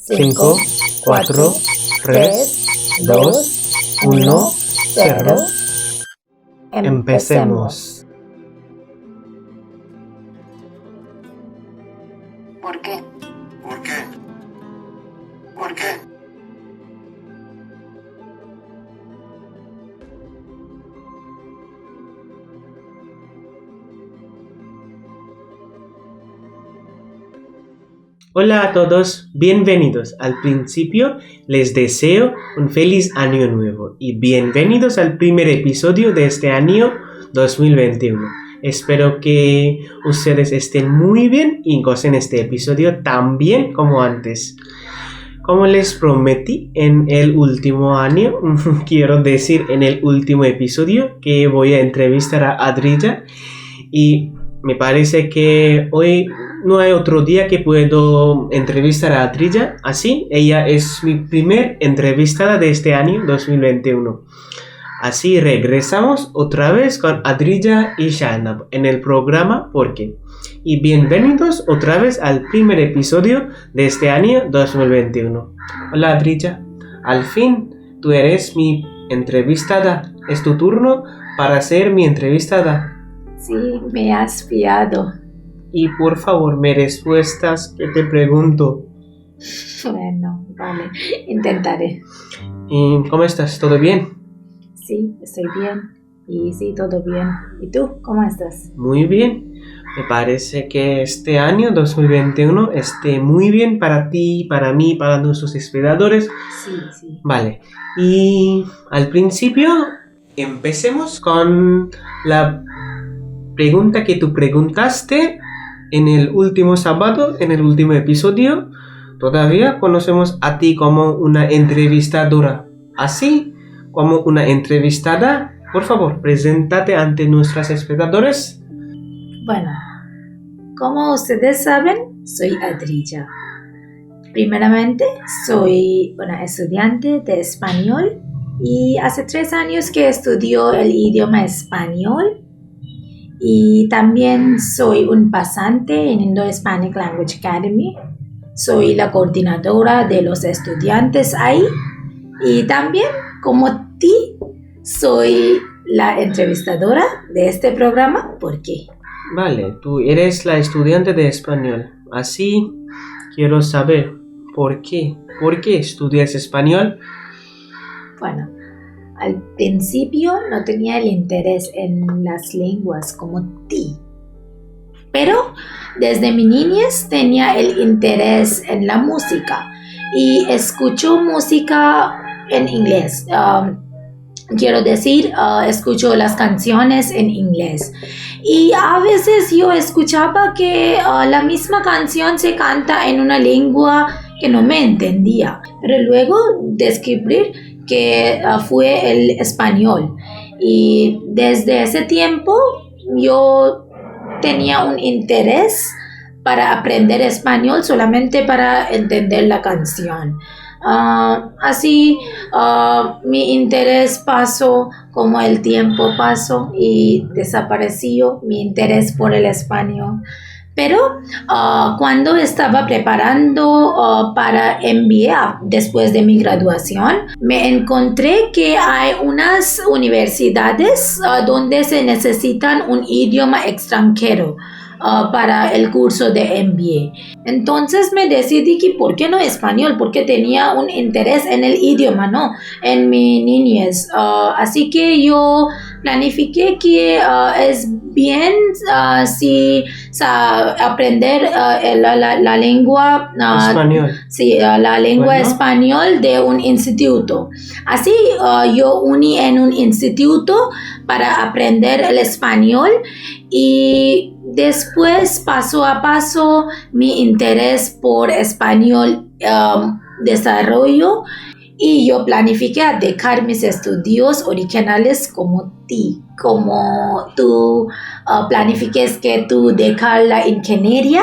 5, 4, 3, 2, 1, 0. Empecemos. ¿Por qué? ¿Por qué? ¿Por qué? Hola a todos, bienvenidos. Al principio les deseo un feliz año nuevo y bienvenidos al primer episodio de este año 2021. Espero que ustedes estén muy bien y gocen este episodio tan bien como antes. Como les prometí en el último año, quiero decir en el último episodio, que voy a entrevistar a Adrija y me parece que hoy no hay otro día que puedo entrevistar a Adrija. Así, ella es mi primer entrevistada de este año 2021. Así regresamos otra vez con Adrija y Shahnab en el programa ¿Por qué? Y bienvenidos otra vez al primer episodio de este año 2021. Hola Adrija, al fin tú eres mi entrevistada. Es tu turno para ser mi entrevistada. Sí, me has fiado. Y por favor, me respuestas que te pregunto. Bueno, vale, intentaré. ¿Y cómo estás? ¿Todo bien? Sí, estoy bien. Y sí, todo bien. ¿Y tú, cómo estás? Muy bien. Me parece que este año 2021 esté muy bien para ti, para mí, para nuestros espectadores. Sí. Vale. Y al principio, empecemos con la pregunta que tú preguntaste en el último sábado, en el último episodio. Todavía conocemos a ti como una entrevistadora. Así como una entrevistada, por favor, preséntate ante nuestros espectadores. Bueno, como ustedes saben, soy Adrija. Primeramente, soy una estudiante de español y hace 3 años que estudio el idioma español. Y también soy un pasante en Indo-Hispanic Language Academy. Soy la coordinadora de los estudiantes ahí. Y también, como ti, soy la entrevistadora de este programa. ¿Por qué? Vale, tú eres la estudiante de español. Así quiero saber por qué. ¿Por qué estudias español? Bueno, al principio no tenía el interés en las lenguas como ti, pero desde mi niñez tenía el interés en la música y escucho música en inglés. Quiero decir, escucho las canciones en inglés y a veces yo escuchaba que la misma canción se canta en una lengua que no me entendía, pero luego descubrí que fue el español y desde ese tiempo yo tenía un interés para aprender español solamente para entender la canción. Así mi interés pasó como el tiempo pasó y desapareció mi interés por el español. Pero cuando estaba preparando para MBA después de mi graduación, me encontré que hay unas universidades donde se necesitan un idioma extranjero para el curso de MBA. Entonces me decidí que ¿por qué no español? Porque tenía un interés en el idioma, ¿no? En mi niñez. Así que yo planifiqué que es bien si aprender la lengua Español. Sí, la lengua español de un instituto. Así yo uní en un instituto para aprender el español y después paso a paso mi interés por español desarrollo y yo planifiqué dejar mis estudios originales como tú planifiques que tú dejar la ingeniería.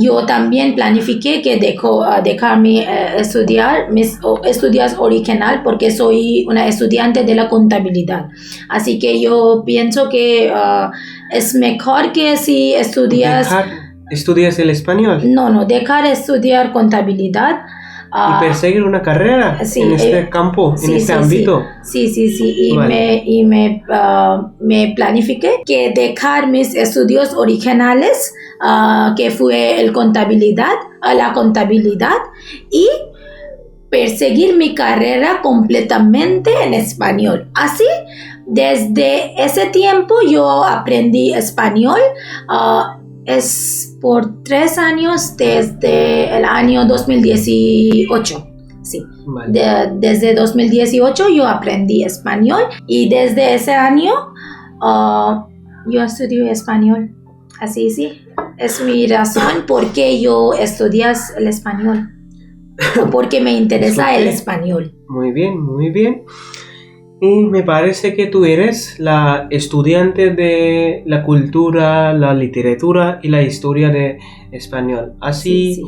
Yo también planifiqué que dejar estudiar mis estudios original porque soy una estudiante de la contabilidad. Así que yo pienso que es mejor que si estudias... ¿Estudias el español? No, dejar estudiar contabilidad y perseguir una carrera sí, en este campo, en este ámbito. Sí. Y Vale. me planifiqué que dejar mis estudios originales, que fue la contabilidad, y perseguir mi carrera completamente en español. Así, desde ese tiempo yo aprendí español. Es por 3 años, desde el año 2018. Sí, Vale. desde 2018 yo aprendí español y desde ese año yo estudio español. Así, sí, es mi razón por qué yo estudio el español. Porque me interesa el español. Muy bien, muy bien. Y me parece que tú eres la estudiante de la cultura, la literatura y la historia de español. Así, Sí.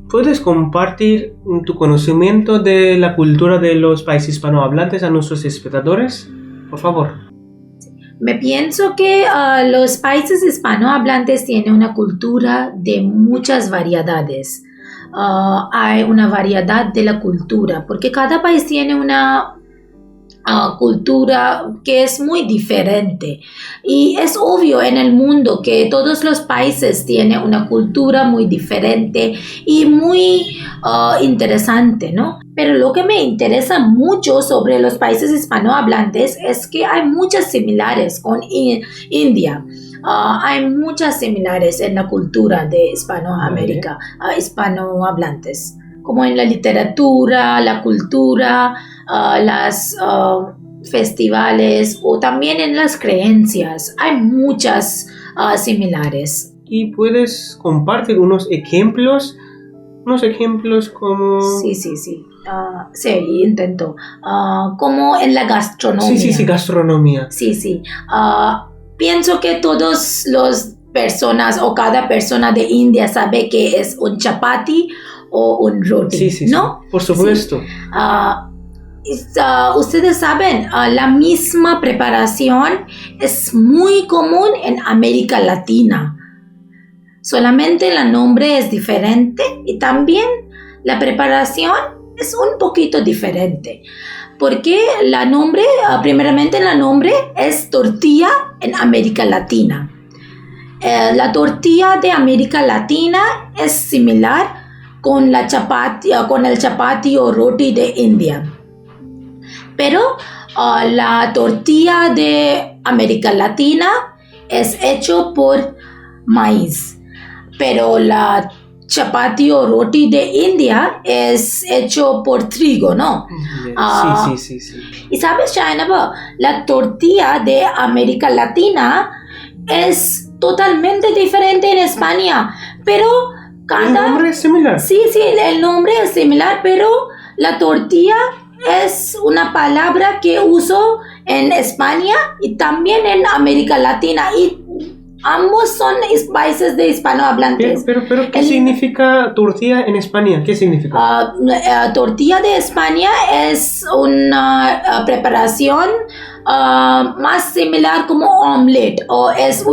¿puedes compartir tu conocimiento de la cultura de los países hispanohablantes a nuestros espectadores? Por favor. Me pienso que los países hispanohablantes tienen una cultura de muchas variedades. Hay una variedad de la cultura, porque cada país tiene una cultura que es muy diferente, y es obvio en el mundo que todos los países tienen una cultura muy diferente y muy interesante, ¿no? Pero lo que me interesa mucho sobre los países hispanohablantes es que hay muchas similares con India. Hay muchas similares en la cultura de Hispanoamérica, hispanohablantes, como en la literatura, la cultura, las festivales, o también en las creencias. Hay muchas similares. ¿Y puedes compartir unos ejemplos? Unos ejemplos como... Sí. Sí, intento. Como en la gastronomía. Sí, gastronomía. Sí. Pienso que todas las personas o cada persona de India sabe que es un chapati o un roti, Sí, ¿no? Por supuesto. Sí. Ustedes saben, la misma preparación es muy común en América Latina. Solamente el nombre es diferente y también la preparación es un poquito diferente. Porque primeramente el nombre es tortilla en América Latina. La tortilla de América Latina es similar con el chapati o roti de India. Pero la tortilla de América Latina es hecho por maíz. Pero la chapati o roti de India es hecho por trigo, ¿no? Sí. Y sabes, Shainaba, la tortilla de América Latina es totalmente diferente en España, pero ¿El nombre es similar? Sí, el nombre es similar, pero la tortilla es una palabra que uso en España y también en América Latina, y ambos son países de hispanohablantes. Pero ¿qué significa tortilla en España? ¿Qué significa? Tortilla de España es una preparación más similar como omelette, o es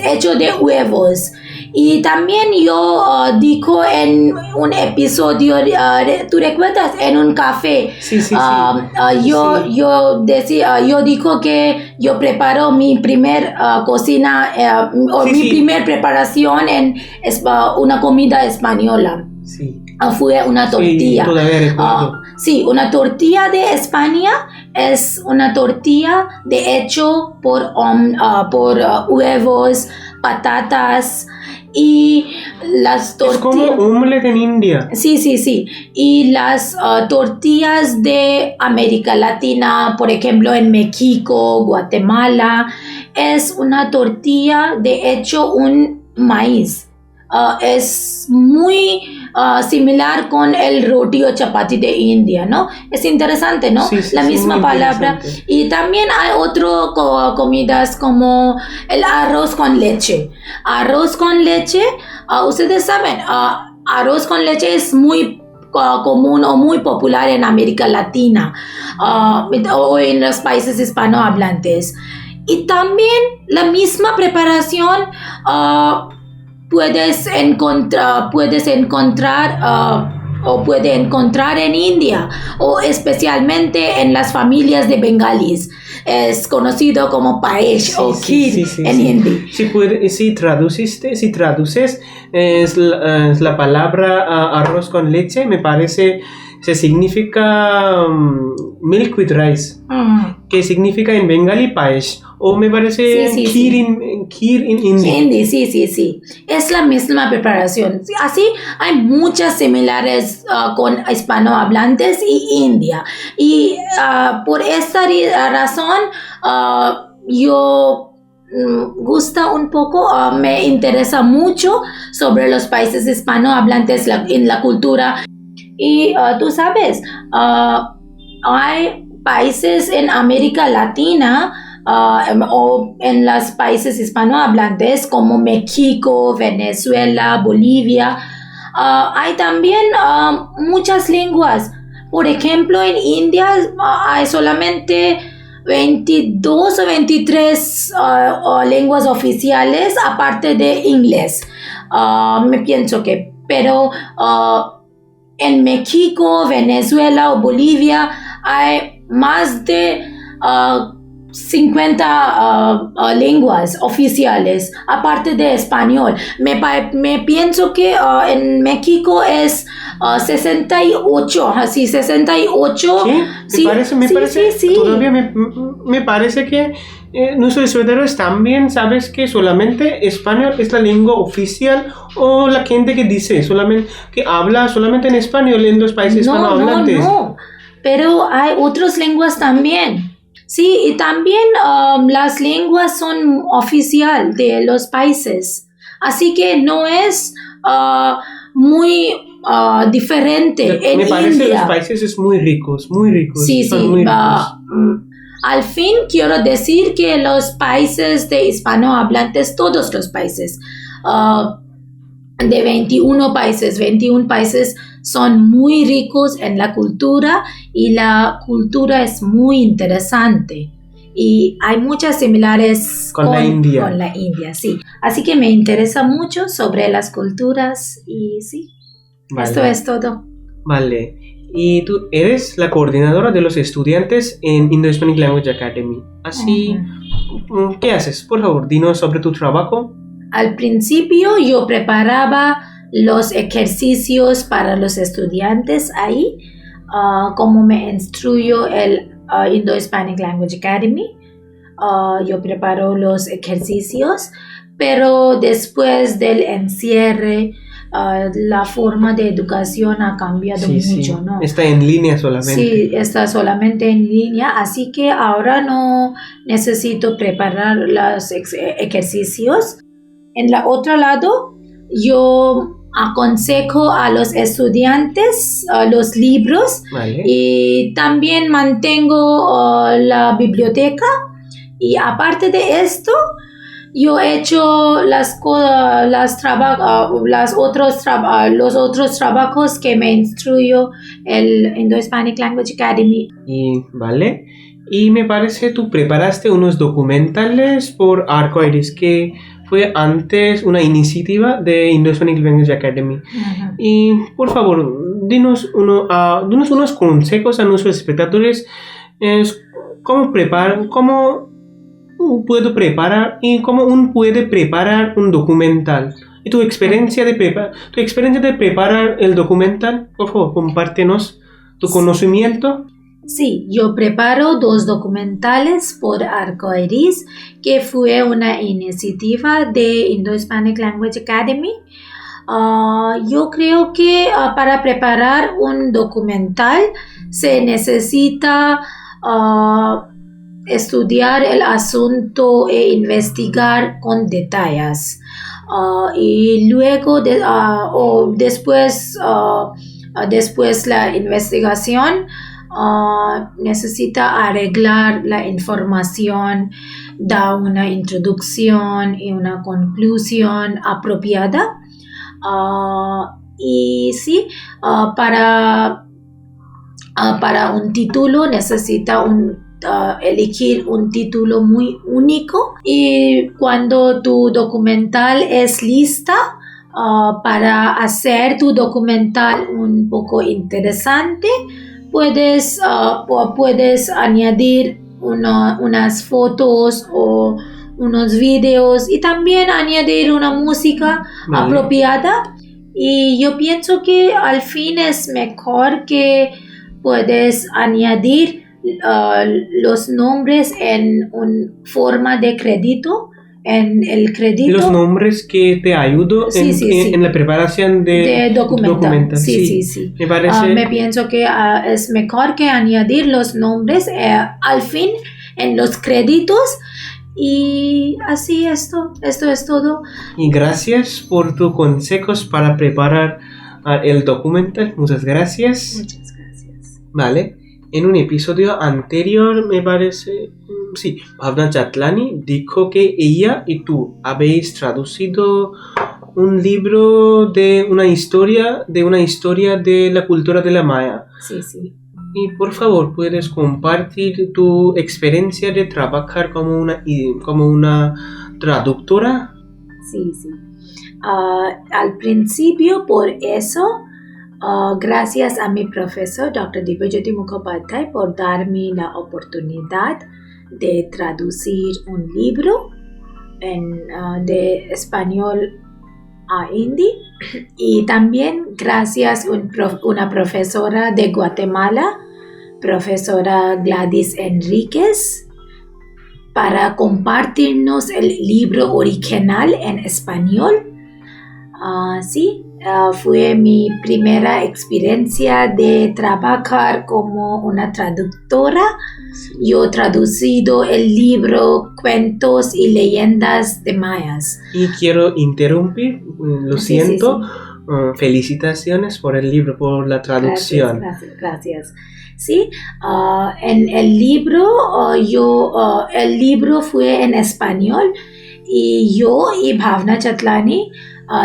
hecho de huevos. Y también yo dijo en un episodio, ¿tú recuerdas? En un café. Sí. Yo dijo que yo preparo mi primer cocina, mi primer preparación en una comida española. Sí. Fue una tortilla. Sí, todavía recuerdo. Sí, una tortilla de España es una tortilla hecho por huevos, patatas y las tortillas. Es como omelette en India. Sí. Y las tortillas de América Latina, por ejemplo en México, Guatemala, es una tortilla hecho un maíz. Es muy similar con el roti o chapati de India, ¿no? Es interesante, ¿no? Sí, la misma palabra. Y también hay otras comidas como el arroz con leche. Arroz con leche, ustedes saben, arroz con leche es muy común o muy popular en América Latina o en los países hispanohablantes. Y también la misma preparación puedes encontrar o puede encontrar en India o especialmente en las familias de bengalíes. Es conocido como paesh o kheer en hindi. Si traduces es la palabra arroz con leche, me parece, se significa milk with rice, que significa en bengalí paesh, o me parece kheer en hindi. Sí. Es la misma preparación. Así hay muchas similares con hispanohablantes y India. Y por esta razón yo gusta un poco, me interesa mucho sobre los países hispanohablantes en la cultura. Y tú sabes, hay países en América Latina o en los países hispanohablantes como México, Venezuela, Bolivia. Hay también muchas lenguas. Por ejemplo, en India hay solamente 22 o 23 lenguas oficiales aparte de inglés. Me pienso que, pero en México, Venezuela o Bolivia hay más de 50 lenguas oficiales, aparte de español. Me pienso que en México es 68, así 68. Sí, me parece. Todavía me parece que nuestros estudiantes también sabes que solamente español es la lengua oficial, o la gente que dice solamente que habla solamente en español en los países hispanohablantes. No, pero hay otras lenguas también. Sí, y también las lenguas son oficial de los países, así que no es muy diferente. Me parece que los países es muy ricos. Sí, muy ricos. Al fin quiero decir que los países de hispanohablantes, todos los países, de 21 países son muy ricos en la cultura, y la cultura es muy interesante y hay muchas similares con la India, sí. Así que me interesa mucho sobre las culturas y sí, vale. Esto es todo. Vale, y tú eres la coordinadora de los estudiantes en Indo-Hispanic Language Academy. Así, ¿qué haces? Por favor, dinos sobre tu trabajo. Al principio yo preparaba los ejercicios para los estudiantes ahí, como me instruyo el Indo-Hispanic Language Academy. Yo preparo los ejercicios, pero después del encierre, la forma de educación ha cambiado mucho, ¿no? Está en línea solamente. Sí, está solamente en línea, así que ahora no necesito preparar los ejercicios. En el otro lado, yo aconsejo a los estudiantes los libros, vale. Y también mantengo la biblioteca, y aparte de esto yo he hecho los otros trabajos que me instruyo el Indo-Hispanic Language Academy. Y vale, y me parece tú preparaste unos documentales por Arcoiris, que fue antes una iniciativa de Indo-Hispanic Language Academy. Y por favor, dinos unos consejos a nuestros espectadores, cómo puedo preparar y cómo uno puede preparar un documental. Y tu experiencia de preparar el documental, por favor, compártenos tu conocimiento. Sí, yo preparo 2 documentales por Arcoiris, que fue una iniciativa de Indo-Hispanic Language Academy. Yo creo que para preparar un documental se necesita estudiar el asunto e investigar con detalles. Y luego después la investigación necesita arreglar la información, da una introducción y una conclusión apropiada. Y sí, para un título necesita elegir un título muy único, y cuando tu documental es lista, para hacer tu documental un poco interesante, puedes añadir unas fotos o unos videos y también añadir una música Vale. apropiada. Y yo pienso que al fin es mejor que puedes añadir los nombres en una forma de crédito, en el crédito. Los nombres que te ayudo Sí, sí. en la preparación de documental. Sí. Sí. Me parece... Me pienso que es mejor que añadir los nombres al fin en los créditos. Y así esto es todo. Y gracias por tus consejos para preparar el documental. Muchas gracias. Muchas gracias. Vale. En un episodio anterior, me parece, sí, Bhavna Chatlani dijo que ella y tú habéis traducido un libro de una historia de la cultura de la Maya. Sí. Y por favor, ¿puedes compartir tu experiencia de trabajar como una traductora? Sí. Al principio, por eso, gracias a mi profesor, Dr. Divyajyoti Mukhopadhyay, por darme la oportunidad de traducir un libro de español a hindi. Y también gracias a una profesora de Guatemala, profesora Gladys Enríquez, para compartirnos el libro original en español. Fue mi primera experiencia de trabajar como una traductora. Sí. Yo he traducido el libro Cuentos y Leyendas de Mayas. Y quiero interrumpir, lo Sí, siento. sí. Felicitaciones por el libro, por la traducción. Gracias. Sí, en el libro, el libro fue en español y yo y Bhavna Chatlani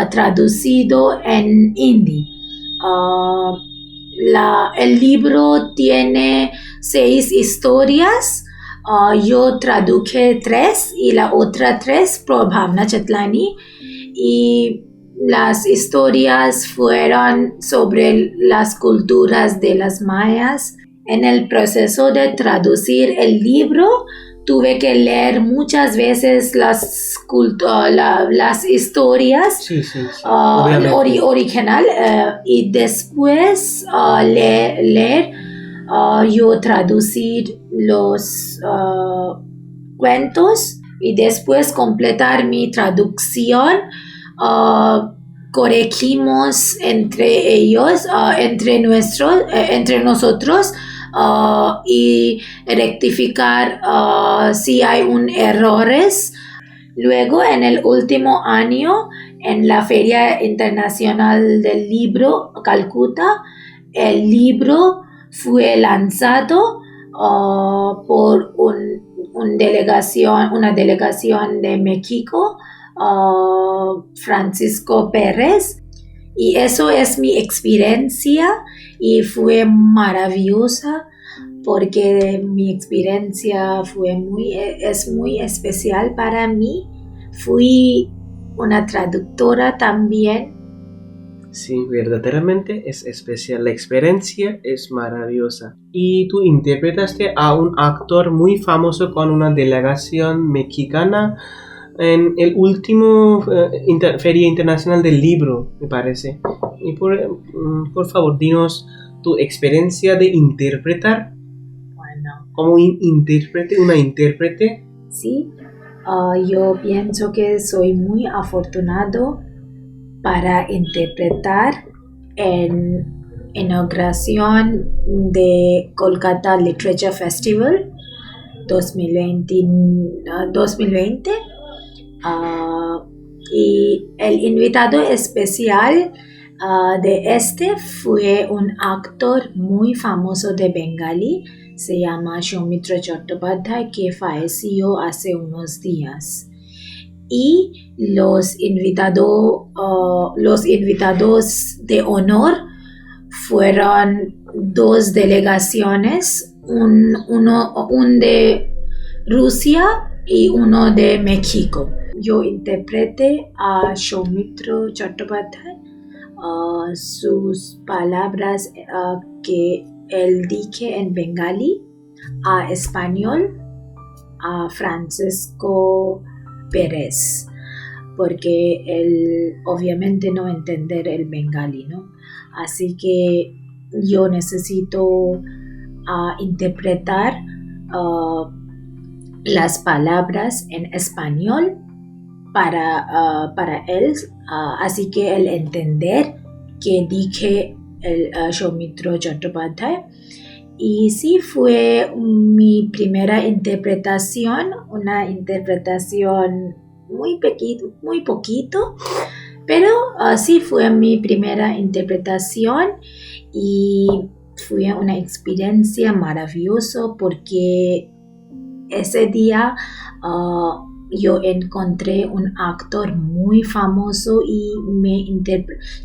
traducido en hindi. El libro tiene 6 historias. Yo traduje 3 y la otra 3 por Bhavna Chatlani. Y las historias fueron sobre las culturas de las mayas. En el proceso de traducir el libro, tuve que leer muchas veces las historias Sí. Obviamente. original y después leer, yo traducir los cuentos y después completar mi traducción. Corregimos entre ellos, entre nosotros, y rectificar si hay errores. Luego, en el último año, en la Feria Internacional del Libro, Calcuta, el libro fue lanzado por una delegación de México, Francisco Pérez, y eso es mi experiencia y fue maravillosa porque mi experiencia es muy especial para mí. Fui una traductora también. Sí, verdaderamente es especial. La experiencia es maravillosa. Y tú interpretaste a un actor muy famoso con una delegación mexicana en el último Feria Internacional del Libro, me parece. Y por favor, dinos tu experiencia de interpretar. Bueno, Como una intérprete. sí, yo pienso que soy muy afortunado para interpretar en inauguración de Kolkata Literature Festival 2020. Y el invitado especial de fue un actor muy famoso de Bengali, se llama Soumitra Chattopadhyay, que falleció hace unos días. Y los invitados de honor fueron 2 delegaciones, un de Rusia y uno de México. Yo interpreté a Soumitra Chattopadhyay, sus palabras que él dije en bengalí a español a Francisco Pérez, porque él obviamente no entender el bengalí, ¿no? Así que yo necesito interpretar las palabras en español para él, así que él entender que dije el Soumitra Chattopadhyay. Y sí, fue mi primera interpretación, una interpretación muy poquito, pero sí fue mi primera interpretación y fue una experiencia maravillosa porque ese día yo encontré un actor muy famoso y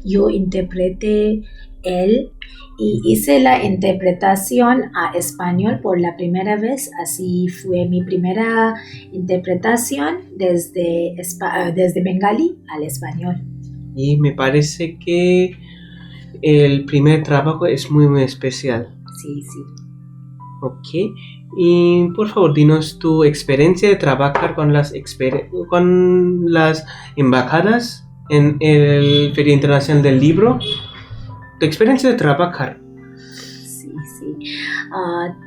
yo interpreté él y hice la interpretación a español por la primera vez. Así fue mi primera interpretación desde bengalí al español. Y me parece que el primer trabajo es muy especial. Sí, sí. Ok. Y por favor, dinos tu experiencia de trabajar con las embajadas en el Feria Internacional del Libro. Tu experiencia de trabajar. Sí.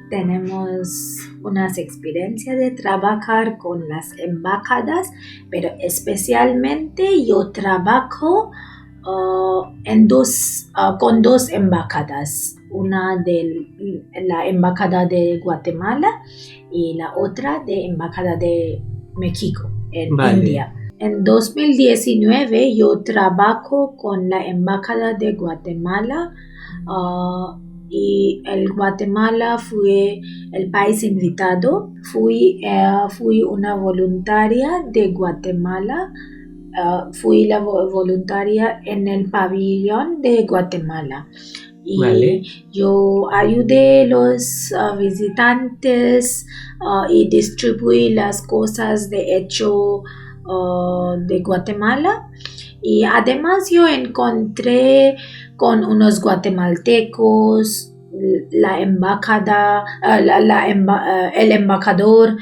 Tenemos unas experiencias de trabajar con las embajadas, pero especialmente yo trabajo con dos embajadas, una de la embajada de Guatemala y la otra de embajada de México en India. En 2019 yo trabajo con la embajada de Guatemala y el Guatemala fue el país invitado. Fui una voluntaria de Guatemala. Fui la voluntaria en el pabellón de Guatemala y yo ayudé a los visitantes y distribuí las cosas de hecho de Guatemala, y además yo encontré con unos guatemaltecos, la embajada, el embajador,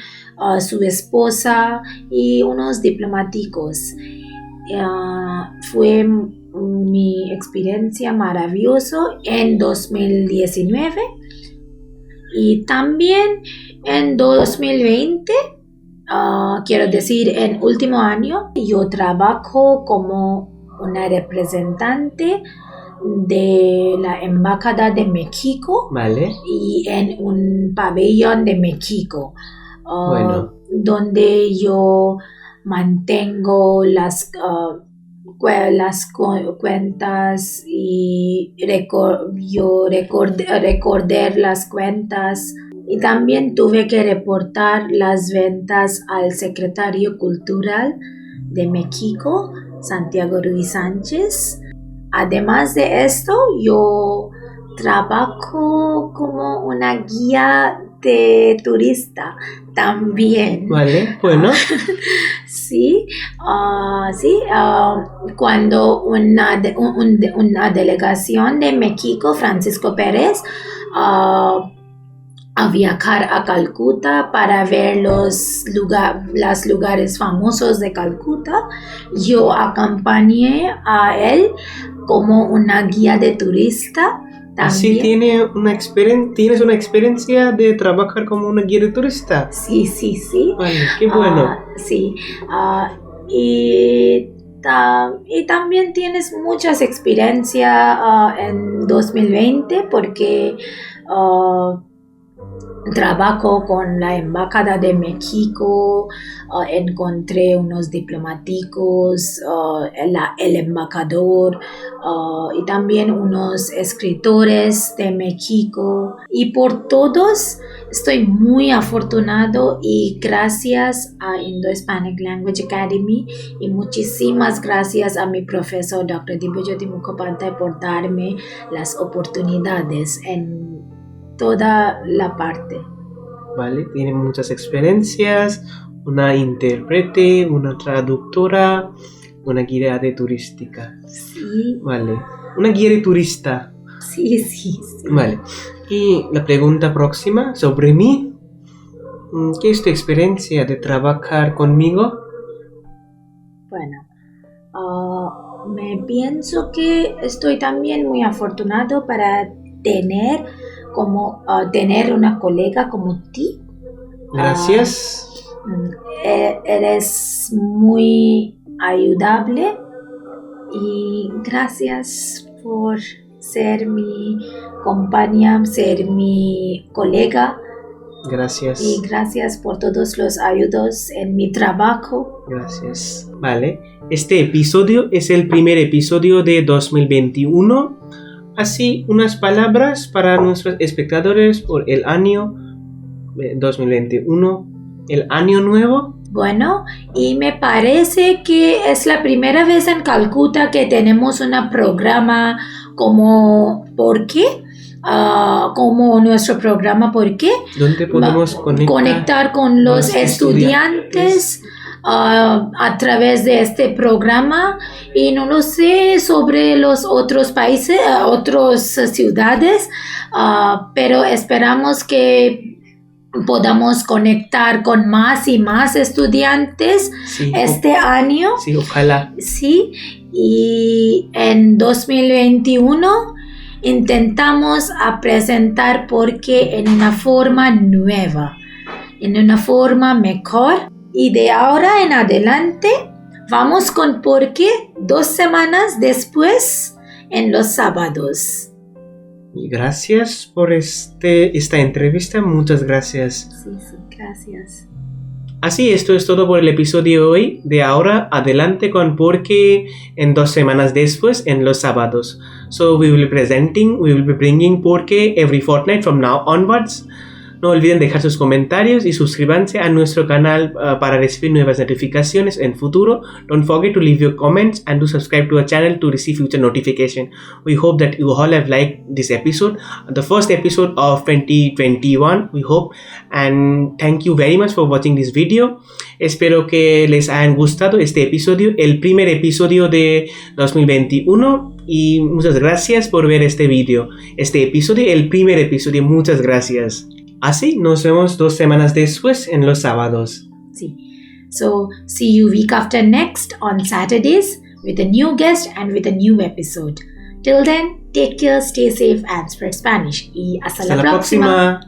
su esposa y unos diplomáticos. Fue mi experiencia maravillosa en 2019 y también en 2020. Quiero decir, en último año yo trabajo como una representante de la embajada de México y en un pabellón de México, donde yo mantengo las cuentas y recordar las cuentas. Y también tuve que reportar las ventas al secretario cultural de México, Santiago Ruiz Sánchez. Además de esto, yo trabajo como una guía de turista también. Sí, cuando una delegación de México, Francisco Pérez, a viajar a Calcuta para ver los lugares famosos de Calcuta, yo acompañé a él como una guía de turista. Así tienes una experiencia de trabajar como una guía de turista. Sí. Vale, qué bueno. Sí. Y también tienes muchas experiencias en 2020 porque trabajo con la embajada de México, encontré unos diplomáticos, el embajador y también unos escritores de México, y por todos estoy muy afortunado y gracias a Indo-Hispanic Language Academy y muchísimas gracias a mi profesor Dr. Dibyajyoti Mukhopadhyay por darme las oportunidades en toda la parte. Vale, tiene muchas experiencias, una intérprete, una traductora, una guía de turística. Sí, Vale. Una guía de turista. sí. Vale. Y la pregunta próxima sobre mí. ¿Qué es tu experiencia de trabajar conmigo? Bueno, me pienso que estoy también muy afortunado para tener tener una colega como ti. Gracias. Eres muy ayudable y gracias por ser mi compañía, ser mi colega Gracias. y gracias por todos los ayudos en mi trabajo. Gracias. Vale. Este episodio es el primer episodio de 2021. Así, unas palabras para nuestros espectadores por el año 2021, el año nuevo. Bueno, y me parece que es la primera vez en Calcuta que tenemos un programa como ¿Por qué? Como nuestro programa ¿Por qué? Donde podemos conectar con los estudiantes a través de este programa, y no lo sé sobre los otros países, otras ciudades, pero esperamos que podamos conectar con más y más estudiantes este año. Sí, ojalá. Sí, y en 2021 intentamos presentar ¿Por qué? En una forma nueva, en una forma mejor. Y de ahora en adelante vamos con ¿Por qué? 2 semanas después en los sábados. Y gracias por esta entrevista. Muchas gracias. Sí, gracias. Así, esto es todo por el episodio de hoy. De ahora adelante con ¿Por qué? En 2 semanas después en los sábados. So we will be bringing ¿Por qué? Every fortnight from now onwards. No olviden dejar sus comentarios y suscríbanse a nuestro canal para recibir nuevas notificaciones en futuro. Don't forget to leave your comments and to subscribe to our channel to receive future notification. We hope that you all have liked this episode, the first episode of 2021, we hope. And thank you very much for watching this video. Espero que les hayan gustado este episodio, el primer episodio de 2021. Y muchas gracias por ver este video, este episodio, el primer episodio. Muchas gracias. Así, nos vemos 2 semanas después en los sábados. Sí. So, see you week after next on Saturdays with a new guest and with a new episode. Till then, take care, stay safe and spread Spanish. Y hasta la próxima.